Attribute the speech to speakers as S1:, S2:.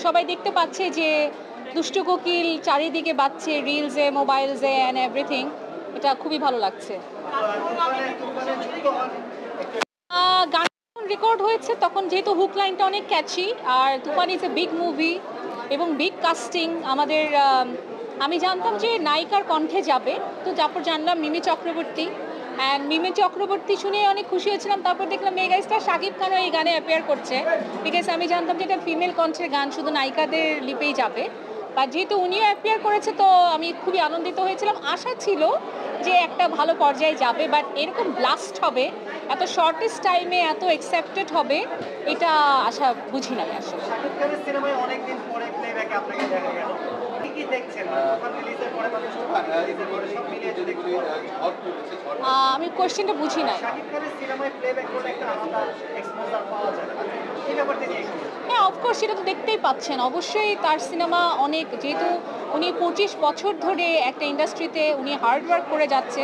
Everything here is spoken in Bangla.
S1: সবাই দেখতে পাচ্ছে যে দুষ্টু কোকিল চারিদিকে বাজছে রিলসে, মোবাইলসে অ্যান্ড এভরিথিং। এটা খুবই ভালো লাগছে। গান রেকর্ড হয়েছে তখন যেহেতু হুক লাইনটা অনেক ক্যাচি, আর তুফান ইজ এ বিগ মুভি এবং বিগ কাস্টিং। আমি জানতাম যে নায়িকার কণ্ঠে যাবে, তো তারপর জানলাম মিমি চক্রবর্তী। অ্যান্ড মিমি চক্রবর্তী শুনে অনেক খুশি হয়েছিলাম। তারপর দেখলাম মেগা স্টার শাকিব খানও এই গানে অ্যাপিয়ার করছে, বিকজ আমি জানতাম যে এটা ফিমেল কণ্ঠের গান, শুধু নায়িকাদের লিপেই যাবে। বা যেহেতু উনিও অ্যাপিয়ার করেছে, তো আমি খুবই আনন্দিত হয়েছিলাম। আশা ছিল যে একটা ভালো পর্যায়ে যাবে, বাট এরকম ব্লাস্ট হবে, এত শর্টেস্ট টাইমে এত অ্যাকসেপ্টেড হবে, এটা আশা বুঝি নাই আসলে।
S2: শাকিব খানের সিনেমায় অনেকদিন পরে প্লেব্যাকে আপনাকে দেখা গেল। কি কি দেখছেন? তুফান রিলিজের পরে বা তুফান রিলিজের পরে সব মিলিয়ে যদি একটু
S1: আমি কোয়েশ্চেনটা বুঝি নাই।
S2: শাকিব খানের সিনেমায় প্লেব্যাক করলে একটা আলাদা এক্সপোজার পাওয়া যায়। এই ব্যাপারটা নিয়ে একটু
S1: হ্যাঁ, অফকোর্স সেটা তো দেখতেই পাচ্ছেন। অবশ্যই তার সিনেমা অনেক, যেহেতু উনি 25 বছর ধরে একটা ইন্ডাস্ট্রিতে উনি হার্ড ওয়ার্ক করে যাচ্ছে,